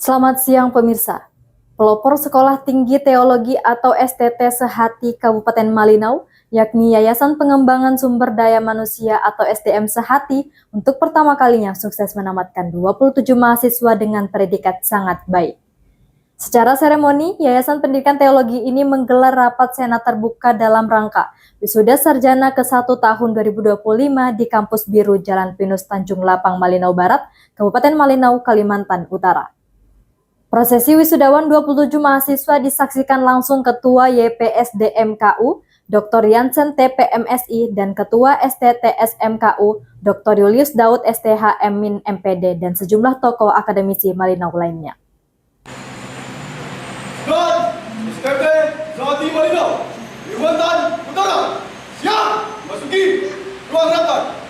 Selamat siang pemirsa. Pelopor Sekolah Tinggi Teologi atau STT Sehati Kabupaten Malinau, yakni Yayasan Pengembangan Sumber Daya Manusia atau SDM Sehati, untuk pertama kalinya sukses menamatkan 27 mahasiswa dengan predikat sangat baik. Secara seremoni, Yayasan Pendidikan Teologi ini menggelar rapat senat terbuka dalam rangka Wisuda Sarjana ke-1 tahun 2025 di Kampus Biru Jalan Pinus Tanjung Lapang, Malinau Barat, Kabupaten Malinau, Kalimantan Utara. Prosesi wisudawan 27 mahasiswa disaksikan langsung Ketua YPSDMKU, Dr. Yansen TPMSI, dan Ketua STTSMKU, Dr. Julius Daud STH Min MPD, dan sejumlah tokoh akademisi Malinau lainnya. Dan STT Sehati Malinau, Kalimantan Utara, siap masuki ruang rapat.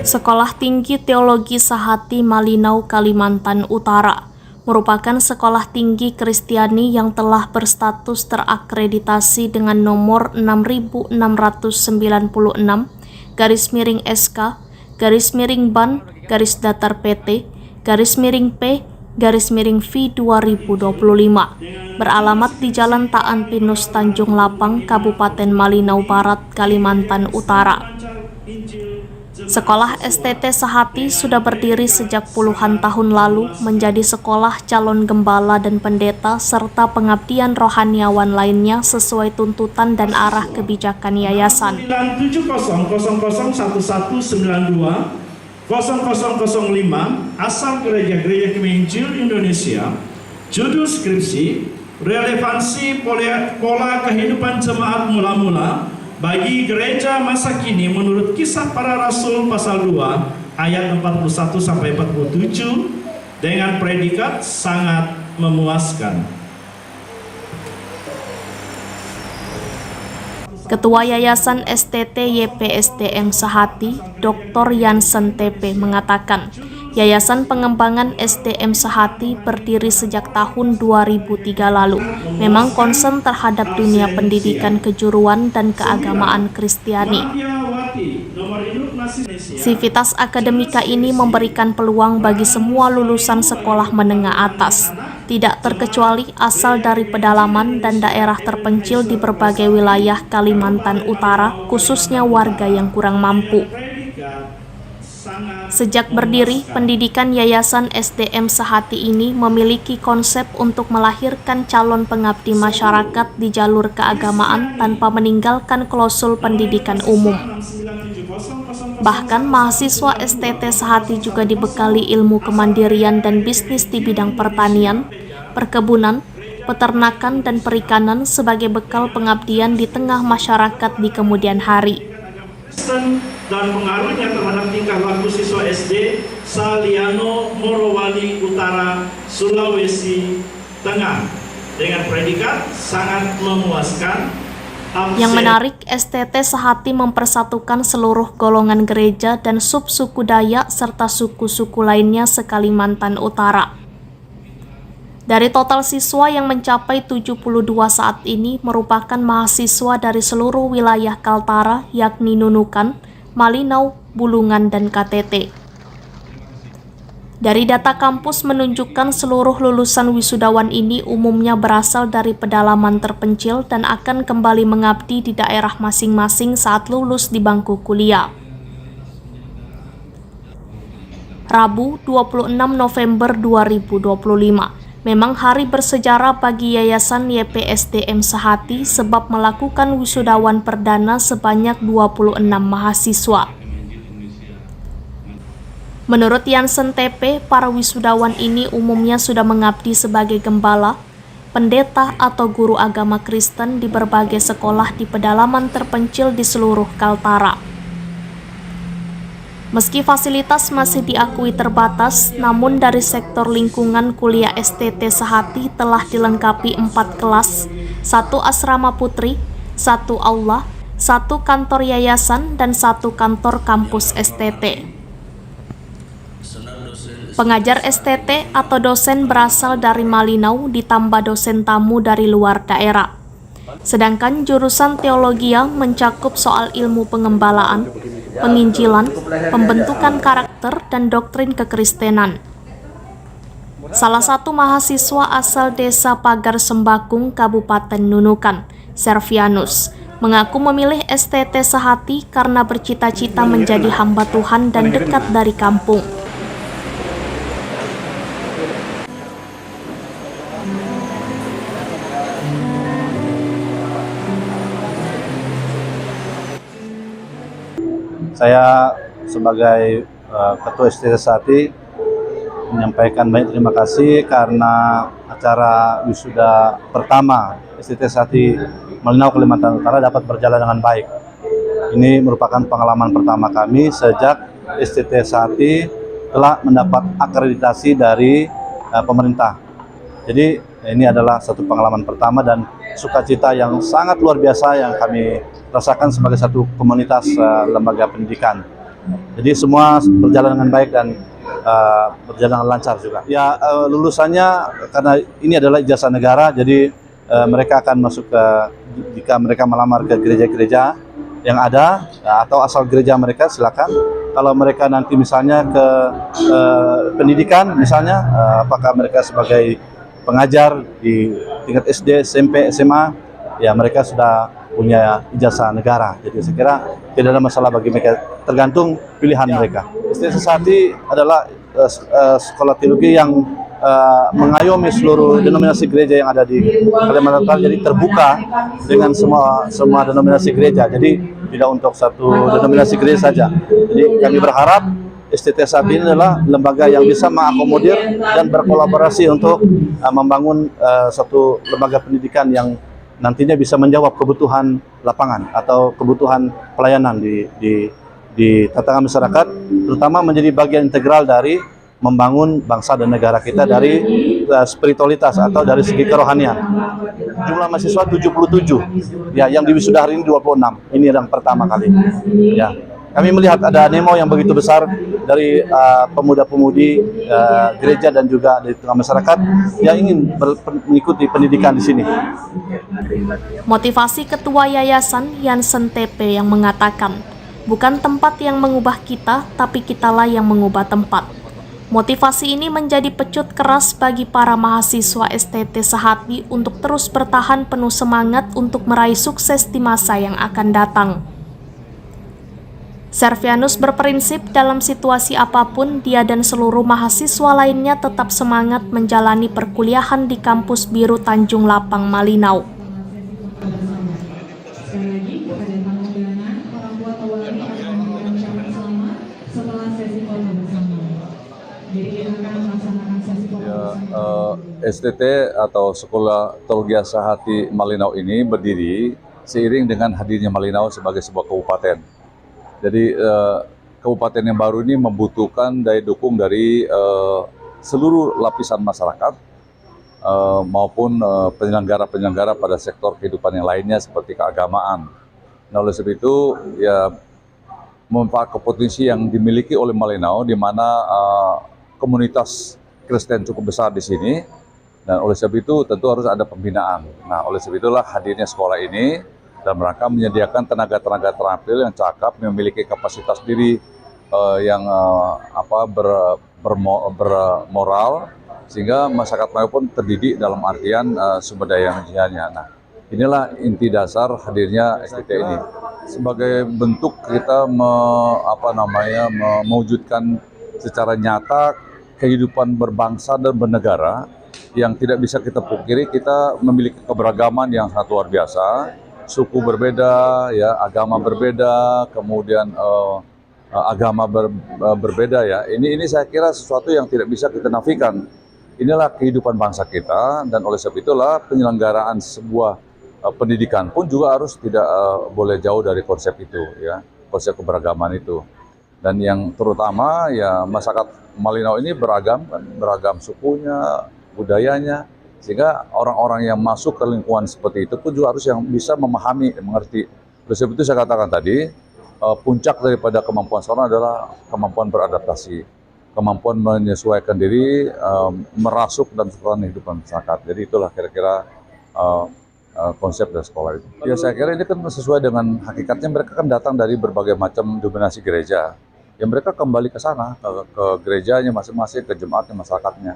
Sekolah Tinggi Teologi Sehati Malinau, Kalimantan Utara merupakan sekolah tinggi Kristiani yang telah berstatus terakreditasi dengan nomor 6696/SK/Ban /PT/P/V 2025 beralamat di Jalan Taan Pinus Tanjung Lapang, Kabupaten Malinau Barat, Kalimantan Utara. Sekolah STT Sehati sudah berdiri sejak puluhan tahun lalu, menjadi sekolah calon gembala dan pendeta serta pengabdian rohaniawan lainnya sesuai tuntutan dan arah kebijakan yayasan. 97000920005 asal gereja-gereja Kemenjil Indonesia, judul skripsi relevansi pola kehidupan jemaat mula-mula bagi gereja masa kini menurut Kisah Para Rasul pasal 2 ayat 41-47 dengan predikat sangat memuaskan. Ketua Yayasan STT YPSDM Sehati, Dr. Yansen TP mengatakan, Yayasan Pengembangan SDM Sehati berdiri sejak tahun 2003 lalu, memang konsen terhadap dunia pendidikan kejuruan dan keagamaan Kristiani. Sivitas akademika ini memberikan peluang bagi semua lulusan sekolah menengah atas, tidak terkecuali asal dari pedalaman dan daerah terpencil di berbagai wilayah Kalimantan Utara, khususnya warga yang kurang mampu. Sejak berdiri, pendidikan Yayasan SDM Sehati ini memiliki konsep untuk melahirkan calon pengabdi masyarakat di jalur keagamaan tanpa meninggalkan klausul pendidikan umum. Bahkan mahasiswa STT Sehati juga dibekali ilmu kemandirian dan bisnis di bidang pertanian, perkebunan, peternakan, dan perikanan sebagai bekal pengabdian di tengah masyarakat di kemudian hari. Dan pengaruhnya terhadap tingkah laku siswa SD Saliano Morowali Utara, Sulawesi Tengah dengan predikat sangat memuaskan. Yang menarik, STT Sehati mempersatukan seluruh golongan gereja dan sub-suku Dayak serta suku-suku lainnya se-Kalimantan Utara. Dari total siswa yang mencapai 72 saat ini merupakan mahasiswa dari seluruh wilayah Kaltara, yakni Nunukan, Malinau, Bulungan, dan KTT. Dari data kampus menunjukkan seluruh lulusan wisudawan ini umumnya berasal dari pedalaman terpencil dan akan kembali mengabdi di daerah masing-masing saat lulus di bangku kuliah. Rabu 26 November 2025 memang hari bersejarah bagi Yayasan YPSDM Sehati sebab melakukan wisudawan perdana sebanyak 26 mahasiswa. Menurut Yansen TP, para wisudawan ini umumnya sudah mengabdi sebagai gembala, pendeta atau guru agama Kristen di berbagai sekolah di pedalaman terpencil di seluruh Kaltara. Meski fasilitas masih diakui terbatas, namun dari sektor lingkungan kuliah STT Sehati telah dilengkapi 4 kelas, 1 asrama putri, 1 aula, 1 kantor yayasan, dan 1 kantor kampus STT. Pengajar STT atau dosen berasal dari Malinau ditambah dosen tamu dari luar daerah. Sedangkan jurusan teologia mencakup soal ilmu pengembalaan, penginjilan, pembentukan karakter, dan doktrin kekristenan. Salah satu mahasiswa asal desa Pagar Sembakung, Kabupaten Nunukan, Servianus, mengaku memilih STT Sehati karena bercita-cita menjadi hamba Tuhan dan dekat dari kampung. Saya sebagai Ketua STT Sehati menyampaikan banyak terima kasih karena acara wisuda pertama STT Sehati Malinau Kalimantan Utara dapat berjalan dengan baik. Ini merupakan pengalaman pertama kami sejak STT Sehati telah mendapat akreditasi dari pemerintah. Jadi ini adalah satu pengalaman pertama dan sukacita yang sangat luar biasa yang kami rasakan sebagai satu komunitas lembaga pendidikan. Jadi semua berjalan dengan baik dan berjalan dengan lancar juga. Ya lulusannya karena ini adalah ijazah negara, jadi mereka akan masuk ke jika mereka melamar ke gereja-gereja yang ada atau asal gereja mereka silakan. Kalau mereka nanti misalnya ke pendidikan misalnya, apakah mereka sebagai pengajar di tingkat SD, SMP, SMA, ya mereka sudah punya ijazah negara. Jadi saya kira tidak ada masalah bagi mereka, tergantung pilihan mereka. STT Sehati adalah sekolah teologi yang mengayomi seluruh denominasi gereja yang ada di Kalimantan Utara, jadi terbuka dengan semua denominasi gereja. Jadi tidak untuk satu denominasi gereja saja. Jadi kami berharap STT Sehati ini adalah lembaga yang bisa mengakomodir dan berkolaborasi untuk membangun satu lembaga pendidikan yang nantinya bisa menjawab kebutuhan lapangan atau kebutuhan pelayanan di tatanan masyarakat, terutama menjadi bagian integral dari membangun bangsa dan negara kita dari spiritualitas atau dari segi kerohanian. Jumlah mahasiswa 77, ya, yang diwisuda hari ini 26. Ini yang pertama kali. Ya. Kami melihat ada animo yang begitu besar dari pemuda-pemudi gereja dan juga dari tengah masyarakat yang ingin mengikuti pendidikan di sini. Motivasi Ketua Yayasan Yansen TP yang mengatakan, bukan tempat yang mengubah kita, tapi kitalah yang mengubah tempat. Motivasi ini menjadi pecut keras bagi para mahasiswa STT Sehati untuk terus bertahan penuh semangat untuk meraih sukses di masa yang akan datang. Servianus berprinsip dalam situasi apapun, dia dan seluruh mahasiswa lainnya tetap semangat menjalani perkuliahan di kampus Biru Tanjung Lapang, Malinau. Sekali lagi, pada tamu undangan, orang tua atau wali akan memberikan ucapan selamat setelah sesi foto bersama. Jadi kita akan melaksanakan sesi foto bersama. STT atau Sekolah Teologi Sehati Malinau ini berdiri seiring dengan hadirnya Malinau sebagai sebuah kabupaten. Jadi kabupaten yang baru ini membutuhkan daya dukung dari seluruh lapisan masyarakat maupun penyelenggara-penyelenggara pada sektor kehidupan yang lainnya seperti keagamaan. Nah, oleh sebab itu ya memanfaatkan potensi yang dimiliki oleh Malinau, di mana komunitas Kristen cukup besar di sini, dan oleh sebab itu tentu harus ada pembinaan. Nah, oleh sebab itulah hadirnya sekolah ini dalam rangka menyediakan tenaga-tenaga terampil yang cakap, memiliki kapasitas diri yang bermoral, sehingga masyarakat Melayu pun terdidik dalam artian sumber daya manusianya. Nah, inilah inti dasar hadirnya STT ini. Sebagai bentuk kita mewujudkan secara nyata kehidupan berbangsa dan bernegara yang tidak bisa kita pungkiri. Kita memiliki keberagaman yang sangat luar biasa, suku berbeda, ya, agama berbeda, kemudian agama berbeda, ya. Ini saya kira sesuatu yang tidak bisa kita nafikan. Inilah kehidupan bangsa kita, dan oleh sebab itulah penyelenggaraan sebuah pendidikan pun juga harus tidak boleh jauh dari konsep itu, ya, konsep keberagaman itu. Dan yang terutama ya masyarakat Malinau ini beragam sukunya, budayanya, sehingga orang-orang yang masuk ke lingkungan seperti itu pun juga harus yang bisa memahami, mengerti. Oleh sebab itu saya katakan tadi, puncak daripada kemampuan seorang adalah kemampuan beradaptasi, kemampuan menyesuaikan diri, merasuk dalam kehidupan masyarakat. Jadi itulah kira-kira konsep dari sekolah itu. Ya saya kira ini kan sesuai dengan hakikatnya, mereka kan datang dari berbagai macam dominasi gereja. Ya mereka kembali ke sana, ke gerejanya masing-masing, ke jemaatnya, masyarakatnya.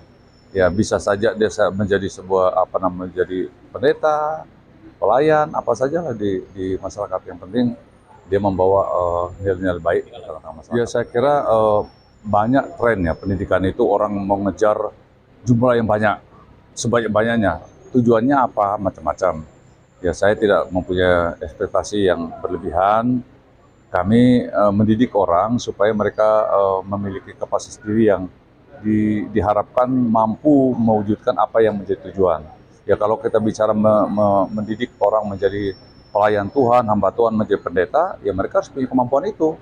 Ya bisa saja dia menjadi sebuah menjadi pendeta, pelayan, apa saja lah di masyarakat. Yang penting dia membawa nilai-nilai baik ke masyarakat. Ya saya kira banyak tren ya pendidikan itu, orang mau ngejar jumlah yang banyak, sebanyak-banyaknya. Tujuannya apa? Macam-macam. Ya saya tidak mempunyai ekspektasi yang berlebihan. Kami mendidik orang supaya mereka memiliki kapasitas diri yang diharapkan mampu mewujudkan apa yang menjadi tujuan. Ya kalau kita bicara mendidik orang menjadi pelayan Tuhan, hamba Tuhan, menjadi pendeta, ya mereka harus punya kemampuan itu.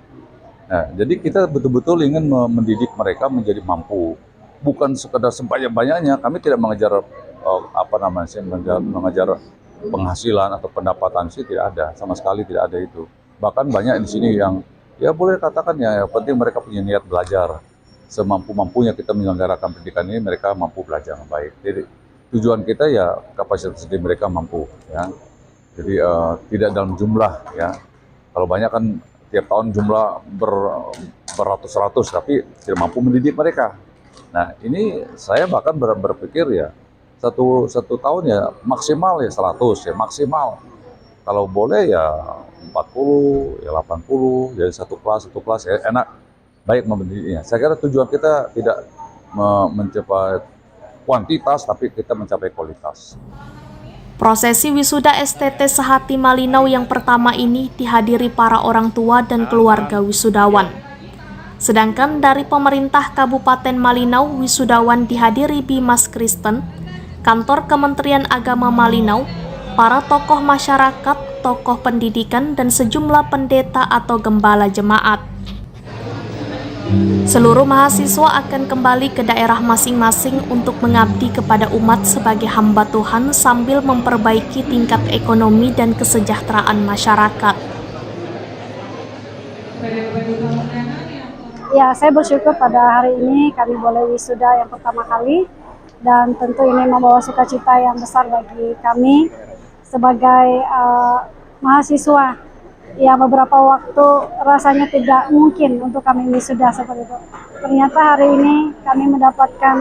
Nah, jadi kita betul-betul ingin mendidik mereka menjadi mampu, bukan sekedar sebanyak-banyaknya. Kami tidak mengejar mengejar penghasilan atau pendapatan sih, tidak ada, sama sekali tidak ada itu. Bahkan banyak di sini yang ya boleh katakan ya, yang penting mereka punya niat belajar. Semampu-mampunya kita menyelenggarakan pendidikan ini, mereka mampu belajar dengan baik. Jadi tujuan kita ya kapasitas diri mereka mampu, ya. Jadi tidak dalam jumlah, ya. Kalau banyak kan tiap tahun jumlah beratus-ratus, tapi tidak mampu mendidik mereka. Nah ini saya bahkan berpikir ya satu tahun ya maksimal ya 100 ya maksimal. Kalau boleh ya 40 ya 80, jadi satu kelas ya enak, baik mendidiknya. Saya kira tujuan kita tidak mencapai kuantitas, tapi kita mencapai kualitas. Prosesi wisuda STT Sehati Malinau yang pertama ini dihadiri para orang tua dan keluarga wisudawan. Sedangkan dari pemerintah Kabupaten Malinau, wisudawan dihadiri Bimas Kristen, Kantor Kementerian Agama Malinau, para tokoh masyarakat, tokoh pendidikan, dan sejumlah pendeta atau gembala jemaat. Seluruh mahasiswa akan kembali ke daerah masing-masing untuk mengabdi kepada umat sebagai hamba Tuhan sambil memperbaiki tingkat ekonomi dan kesejahteraan masyarakat. Ya, saya bersyukur pada hari ini kami boleh wisuda yang pertama kali, dan tentu ini membawa sukacita yang besar bagi kami sebagai mahasiswa. Ya, beberapa waktu rasanya tidak mungkin untuk kami wisuda seperti itu. Ternyata hari ini kami mendapatkan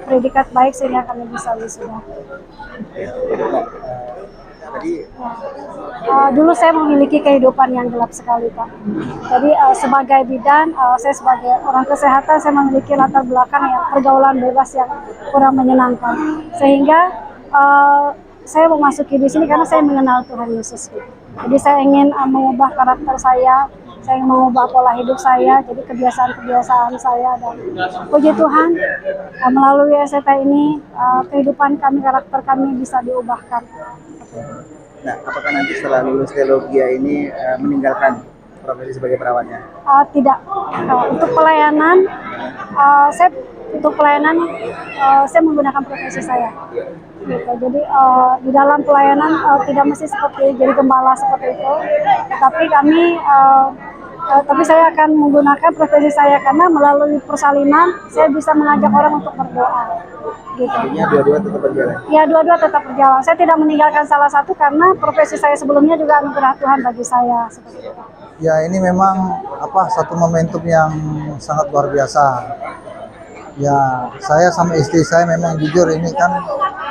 predikat baik sehingga kami bisa wisuda. Dulu saya memiliki kehidupan yang gelap sekali, Pak. Jadi sebagai bidan, saya sebagai orang kesehatan, saya memiliki latar belakang yang pergaulan bebas yang kurang menyenangkan. Sehingga saya memasuki di sini karena saya mengenal Tuhan Yesus. Jadi saya ingin mengubah karakter saya ingin mengubah pola hidup saya, jadi kebiasaan-kebiasaan saya, dan puji Tuhan melalui STT ini kehidupan kami, karakter kami bisa diubahkan. Nah, apakah nanti setelah lulus teologia ini meninggalkan profesi sebagai perawatnya? Tidak. Untuk pelayanan, saya menggunakan profesi saya. Gitu. Jadi di dalam pelayanan tidak mesti seperti jadi gembala seperti itu, tapi saya akan menggunakan profesi saya karena melalui persalinan saya bisa mengajak orang untuk berdoa. Gitu. Artinya dua-dua tetap berjalan? Ya, dua-dua tetap berjalan. Saya tidak meninggalkan salah satu karena profesi saya sebelumnya juga anugerah Tuhan bagi saya. Seperti itu. Ya, ini memang satu momentum yang sangat luar biasa. Ya, saya sama istri saya memang jujur ini kan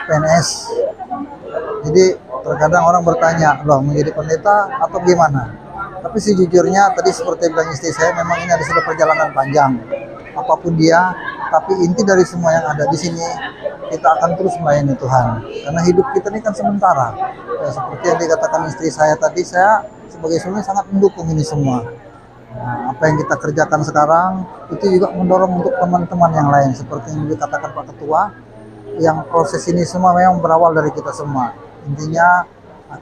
PNS. Jadi terkadang orang bertanya, loh menjadi pendeta atau gimana? Tapi sejujurnya tadi seperti bilang istri saya, memang ini ada sudah perjalanan panjang. Apapun dia, tapi inti dari semua yang ada di sini, kita akan terus melayani Tuhan. Karena hidup kita ini kan sementara. Ya, seperti yang dikatakan istri saya tadi, saya sebagai suami sangat mendukung ini semua. Nah, apa yang kita kerjakan sekarang itu juga mendorong untuk teman-teman yang lain, seperti yang dikatakan Pak Ketua, yang proses ini semua memang berawal dari kita semua. Intinya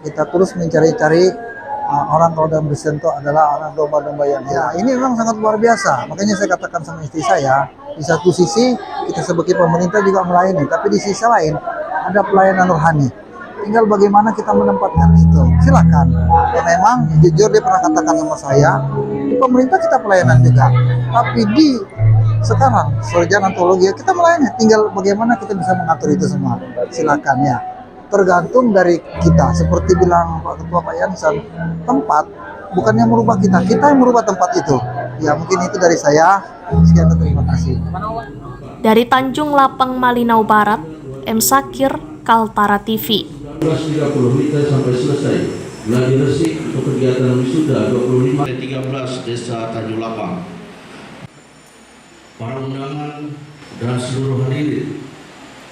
kita terus mencari-cari orang kalau dalam Kristen itu adalah orang domba-domba yang hilang. Ini memang sangat luar biasa. Makanya saya katakan sama istri saya, di satu sisi kita sebagai pemerintah juga melayani, tapi di sisi lain ada pelayanan rohani. Tinggal bagaimana kita menempatkan itu. Silakan. Ya memang jujur dia pernah katakan sama saya, di pemerintah kita pelayanan juga. Tapi di sekarang sarjana teologi kita melayani. Tinggal bagaimana kita bisa mengatur itu semua. Silakan ya. Tergantung dari kita. Seperti bilang Pak Ketua Pak Yansan, tempat bukannya merubah kita, kita yang merubah tempat itu. Ya mungkin itu dari saya. Sekian, terima kasih. Dari Tanjung Lapang, Malinau Barat, M. Sakir, Kaltara TV. 12.30 kita sampai selesai. Gladi resik untuk kegiatan wisuda 25 13 Desa Tanjung Lapang. Para undangan dan seluruh hadirin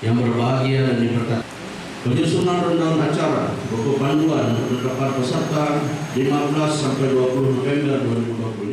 yang berbahagia dan diberkati. Penyusunan rundown acara buku panduan penerapan peserta 15 sampai 20 November 2020.